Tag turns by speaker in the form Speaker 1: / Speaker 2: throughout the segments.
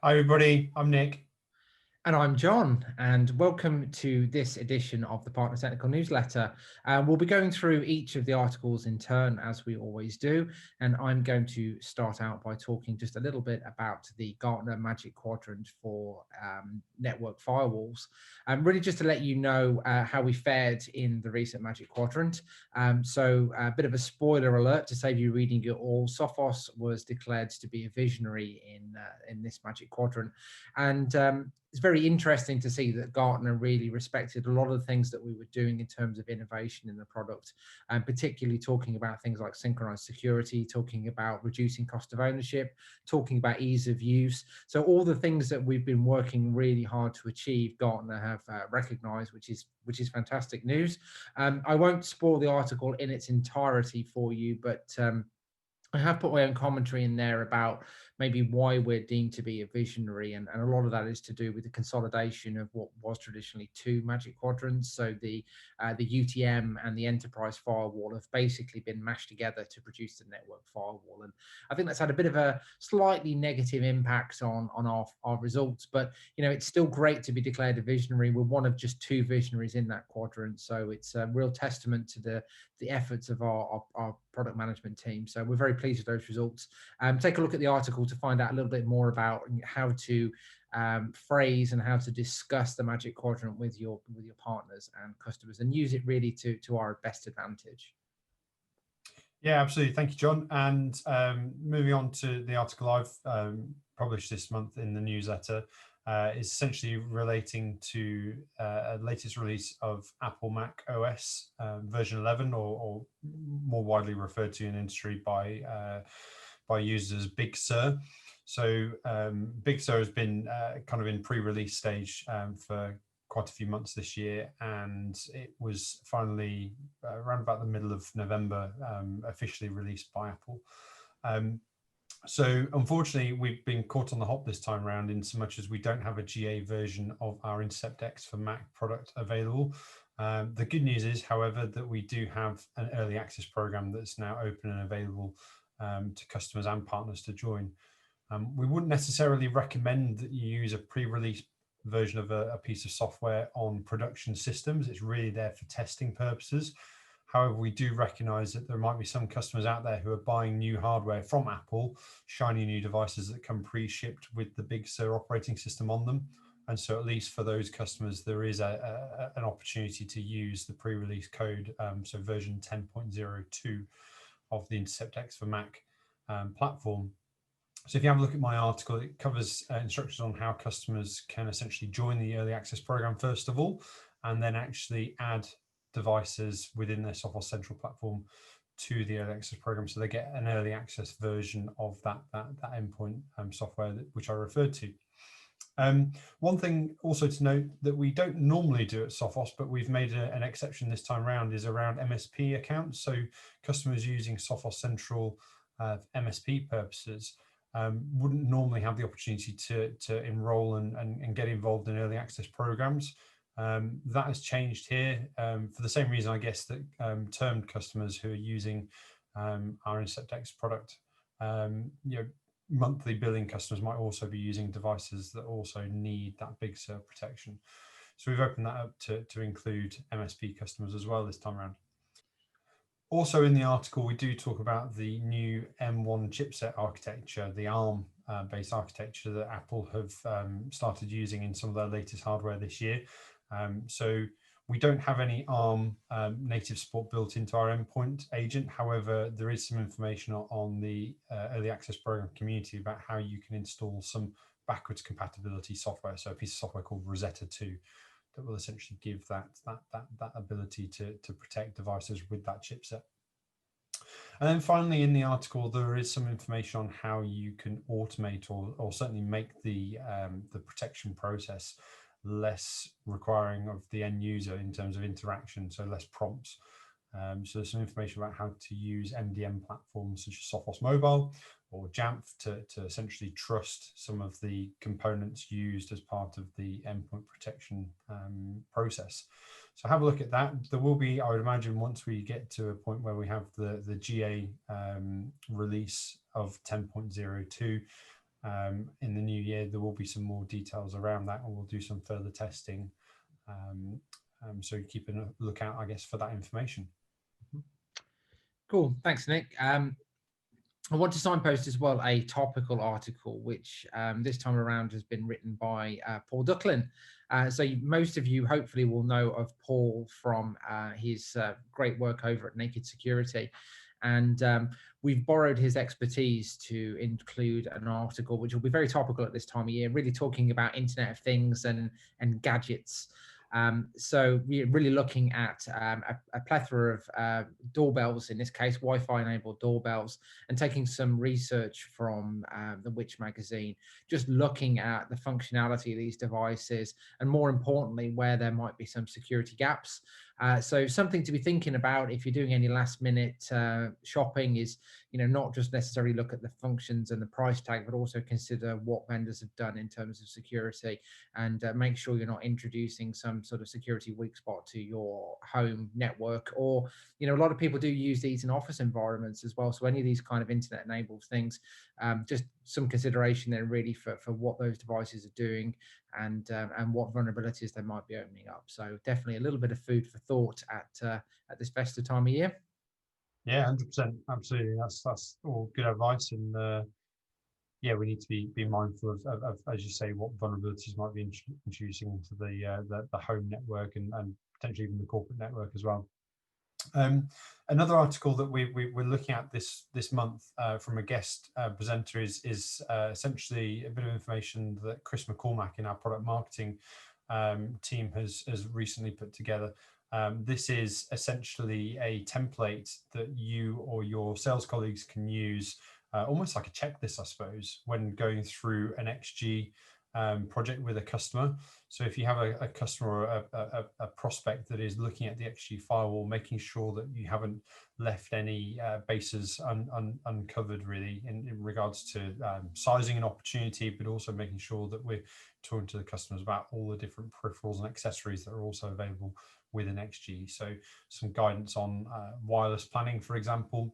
Speaker 1: Hi everybody, I'm Nick.
Speaker 2: And I'm John, and welcome to this edition of the Partner Technical Newsletter. We'll be going through each of the articles in turn, as we always do, and I'm going to start out by talking just a little bit about the Gartner Magic Quadrant for network firewalls, really just to let you know how we fared in the recent Magic Quadrant. So a bit of a spoiler alert to save you reading it all. Sophos was declared to be a visionary in this Magic Quadrant, and it's very interesting to see that Gartner really respected a lot of the things that we were doing in terms of innovation in the product, and particularly talking about things like synchronized security, talking about reducing cost of ownership, talking about ease of use. So all the things that we've been working really hard to achieve, Gartner have recognized, which is fantastic news. I won't spoil the article in its entirety for you, but I have put my own commentary in there about maybe why we're deemed to be a visionary, and a lot of that is to do with the consolidation of what was traditionally two Magic Quadrants. So the UTM and the enterprise firewall have basically been mashed together to produce the network firewall, and I think that's had a bit of a slightly negative impact on our results. But it's still great to be declared a visionary. We're one of just two visionaries in that quadrant, so it's a real testament to the efforts of our product management team. So we're very pleased with those results. Take a look at the article to find out a little bit more about how to phrase and how to discuss the Magic Quadrant with your partners and customers, and use it really to our best advantage.
Speaker 1: Yeah, absolutely. Thank you, John. And moving on to the article I've published this month in the newsletter, is essentially relating to a latest release of Apple Mac OS version 11, or more widely referred to in industry by users as Big Sur. So Big Sur has been kind of in pre-release stage for quite a few months this year, and it was finally around about the middle of November officially released by Apple. So unfortunately, we've been caught on the hop this time around, in so much as we don't have a GA version of our Intercept X for Mac product available. The good news is, however, that we do have an early access program that's now open and available to customers and partners to join. We wouldn't necessarily recommend that you use a pre-release version of a piece of software on production systems. It's really there for testing purposes. However, we do recognize that there might be some customers out there who are buying new hardware from Apple, shiny new devices that come pre-shipped with the Big Sur operating system on them. And so at least for those customers, there is an opportunity to use the pre-release code, so version 10.02 of the Intercept X for Mac platform. So if you have a look at my article, it covers instructions on how customers can essentially join the early access program first of all, and then actually add devices within their Sophos Central platform to the early access program, so they get an early access version of that endpoint software which I referred to. One thing also to note that we don't normally do at Sophos, but we've made an exception this time around, is around MSP accounts. So customers using Sophos Central for MSP purposes wouldn't normally have the opportunity to enroll and get involved in early access programs. That has changed here for the same reason, I guess, that termed customers who are using our Intercept X product, monthly billing customers might also be using devices that also need that Big Sur protection. So we've opened that up to include MSP customers as well this time around. Also in the article, we do talk about the new M1 chipset architecture, the ARM based architecture that Apple have started using in some of their latest hardware this year. So we don't have any ARM native support built into our endpoint agent. However, there is some information on the early access program community about how you can install some backwards compatibility software. So a piece of software called Rosetta 2 that will essentially give that ability to protect devices with that chipset. And then finally in the article, there is some information on how you can automate or certainly make the protection process less requiring of the end user in terms of interaction, so less prompts. So there's some information about how to use MDM platforms such as Sophos Mobile or Jamf to essentially trust some of the components used as part of the endpoint protection process. So have a look at that. There will be, I would imagine, once we get to a point where we have the GA release of 10.02, in the new year, there will be some more details around that, and we'll do some further testing. So keep a lookout, I guess, for that information.
Speaker 2: Cool. Thanks, Nick. I want to signpost as well a topical article, which this time around has been written by Paul Ducklin. So most of you hopefully will know of Paul from his great work over at Naked Security. And we've borrowed his expertise to include an article which will be very topical at this time of year, really talking about Internet of Things and gadgets. So we're really looking at a plethora of doorbells, in this case Wi-Fi enabled doorbells, and taking some research from the Which magazine, just looking at the functionality of these devices, and more importantly where there might be some security gaps. So something to be thinking about if you're doing any last minute shopping is, not just necessarily look at the functions and the price tag, but also consider what vendors have done in terms of security, and make sure you're not introducing some sort of security weak spot to your home network. Or, a lot of people do use these in office environments as well. So any of these kind of internet enabled things, just some consideration there really for what those devices are doing, and what vulnerabilities they might be opening up. So definitely a little bit of food for thought at this festive time of year.
Speaker 1: Yeah, 100%, absolutely. That's all good advice, and yeah, we need to be mindful of, as you say, what vulnerabilities might be introducing into the home network, and potentially even the corporate network as well. Another article that we're looking at this month from a guest presenter is essentially a bit of information that Chris McCormack in our product marketing team has recently put together. This is essentially a template that you or your sales colleagues can use, almost like a checklist, I suppose, when going through an XG project with a customer. So if you have a customer or a prospect that is looking at the XG firewall, making sure that you haven't left any bases uncovered really in regards to sizing an opportunity, but also making sure that we're talking to the customers about all the different peripherals and accessories that are also available within XG. So some guidance on wireless planning, for example,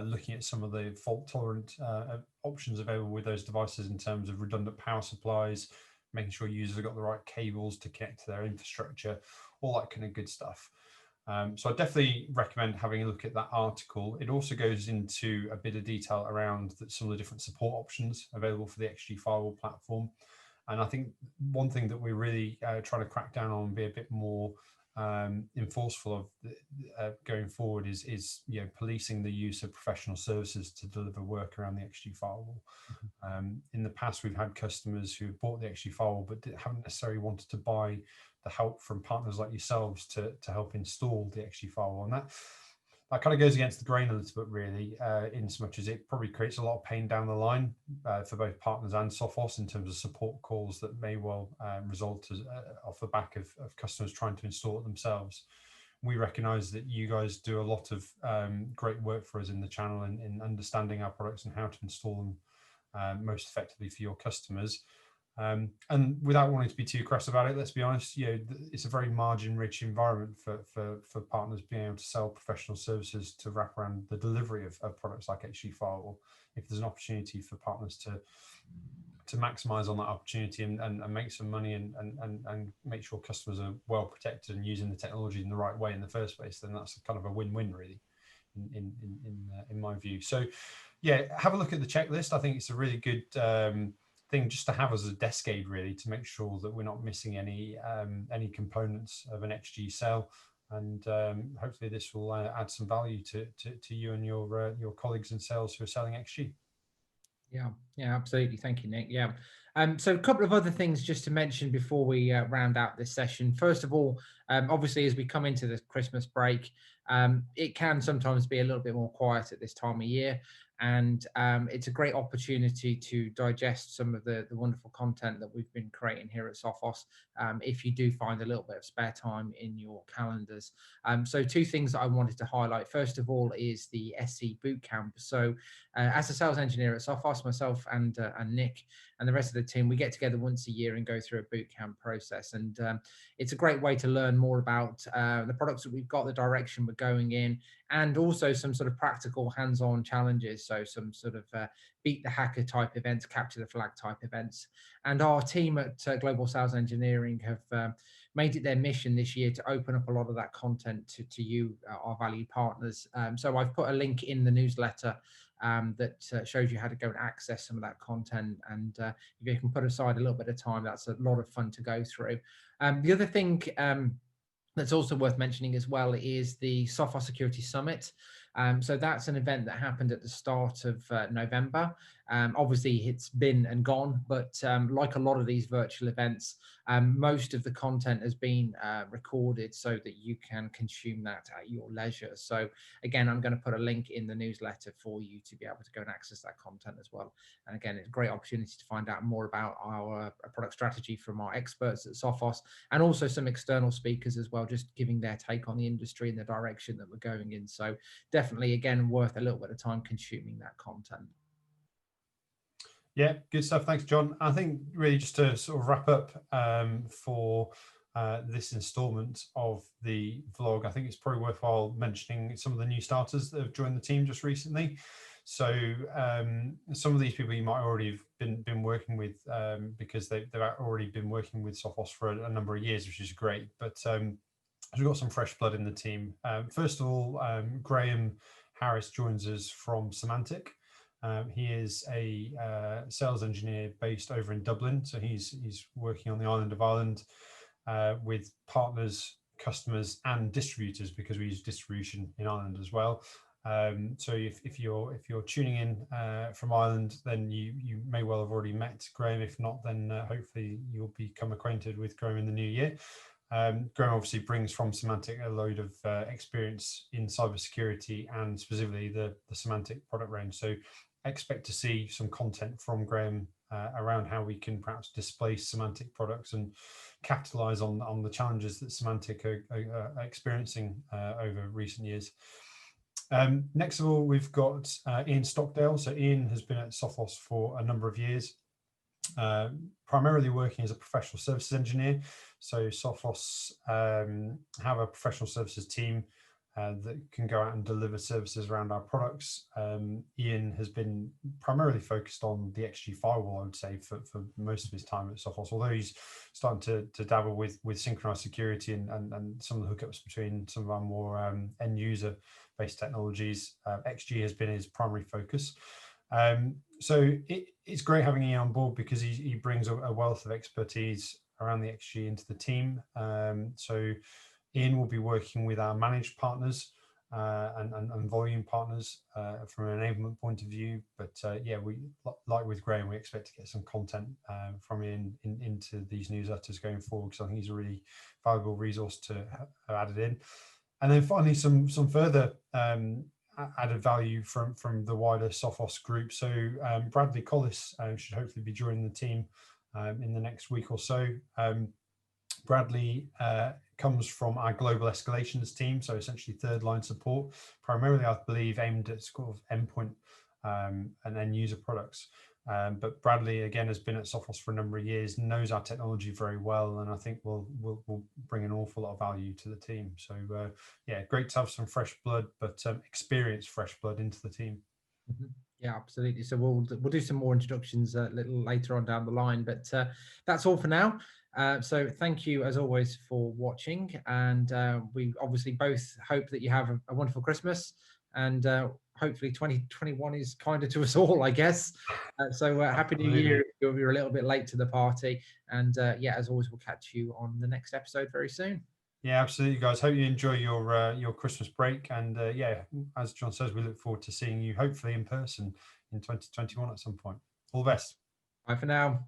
Speaker 1: looking at some of the fault tolerant options available with those devices in terms of redundant power supplies, making sure users have got the right cables to connect to their infrastructure, all that kind of good stuff. So I definitely recommend having a look at that article. It also goes into a bit of detail around some of the different support options available for the XG firewall platform. And I think one thing that we're really trying to crack down on and be a bit more enforceful of going forward is policing the use of professional services to deliver work around the XG firewall. In the past, we've had customers who have bought the XG firewall but haven't necessarily wanted to buy the help from partners like yourselves to help install the XG firewall, and that kind of goes against the grain a little bit, really, in so much as it probably creates a lot of pain down the line for both partners and Sophos in terms of support calls that may well result off the back of customers trying to install it themselves. We recognize that you guys do a lot of great work for us in the channel in understanding our products and how to install them most effectively for your customers. And without wanting to be too crass about it, let's be honest, it's a very margin-rich environment for partners being able to sell professional services to wrap around the delivery of products like XG Firewall. If there's an opportunity for partners to maximize on that opportunity and make some money and make sure customers are well protected and using the technology in the right way in the first place, then that's kind of a win-win, really, in my view. So, yeah, have a look at the checklist. I think it's a really good thing just to have as a desk aid, really, to make sure that we're not missing any components of an XG sale, and hopefully this will add some value to you and your colleagues in sales who are selling XG.
Speaker 2: Yeah, absolutely. Thank you, Nick. Yeah. So a couple of other things just to mention before we round out this session. First of all, obviously, as we come into the Christmas break, it can sometimes be a little bit more quiet at this time of year. And it's a great opportunity to digest some of the wonderful content that we've been creating here at Sophos, if you do find a little bit of spare time in your calendars. So two things that I wanted to highlight. First of all is the SC Bootcamp. So as a sales engineer at Sophos, myself and Nick and the rest of the team, we get together once a year and go through a boot camp process. And it's a great way to learn more about the products that we've got, the direction we're going in, and also some sort of practical hands-on challenges. So some sort of beat the hacker type events, capture the flag type events. And our team at Global Sales Engineering have made it their mission this year to open up a lot of that content to you, our valued partners. So I've put a link in the newsletter that shows you how to go and access some of that content. And if you can put aside a little bit of time, that's a lot of fun to go through. The other thing that's also worth mentioning as well is the Sophos Security Summit. So that's an event that happened at the start of November. Obviously, it's been and gone, but like a lot of these virtual events, most of the content has been recorded so that you can consume that at your leisure. So again, I'm going to put a link in the newsletter for you to be able to go and access that content as well. And again, it's a great opportunity to find out more about our product strategy from our experts at Sophos, and also some external speakers as well, just giving their take on the industry and the direction that we're going in. So definitely, again, worth a little bit of time consuming that content.
Speaker 1: Yeah, good stuff. Thanks, John. I think really just to sort of wrap up for this installment of the vlog, I think it's probably worthwhile mentioning some of the new starters that have joined the team just recently. So some of these people you might already have been working with because they've already been working with Sophos for a number of years, which is great. But we've got some fresh blood in the team. First of all, Graham Harris joins us from Symantec. He is a sales engineer based over in Dublin. So he's working on the island of Ireland with partners, customers, and distributors, because we use distribution in Ireland as well. So if you're tuning in from Ireland, then you may well have already met Graham. If not, then hopefully you'll become acquainted with Graham in the new year. Graham obviously brings from Symantec a load of experience in cybersecurity, and specifically the Symantec product range. So expect to see some content from Graham around how we can perhaps displace Symantec products and capitalize on the challenges that Symantec are experiencing over recent years. Next of all, we've got Ian Stockdale. So Ian has been at Sophos for a number of years, primarily working as a professional services engineer. So Sophos have a professional services team that can go out and deliver services around our products. Ian has been primarily focused on the XG firewall, I would say, for most of his time at Sophos, although he's starting to dabble with synchronized security and some of the hookups between some of our more end user based technologies. XG has been his primary focus. So it's great having Ian on board because he brings a wealth of expertise around the XG into the team. So Ian will be working with our managed partners and volume partners from an enablement point of view. But yeah, we, like with Graham, we expect to get some content from Ian into these newsletters going forward, because I think he's a really valuable resource to have added in. And then finally, some further added value from the wider Sophos group. So Bradley Collis should hopefully be joining the team in the next week or so. Bradley comes from our global escalations team, so essentially third line support, primarily I believe aimed at sort of endpoint and end user products. But Bradley again has been at Sophos for a number of years, knows our technology very well, and I think will bring an awful lot of value to the team. So yeah, great to have some fresh blood, but experienced fresh blood into the team.
Speaker 2: Mm-hmm. Yeah, absolutely. So we'll do some more introductions a little later on down the line, but that's all for now. So thank you as always for watching, and we obviously both hope that you have a wonderful Christmas, and hopefully 2021 is kinder to us all, I guess. So happy New Year if you're a little bit late to the party, and yeah, as always, we'll catch you on the next episode very soon.
Speaker 1: Yeah, absolutely, guys. Hope you enjoy your Christmas break, and yeah, as John says, we look forward to seeing you hopefully in person in 2021 at some point. All the best.
Speaker 2: Bye for now.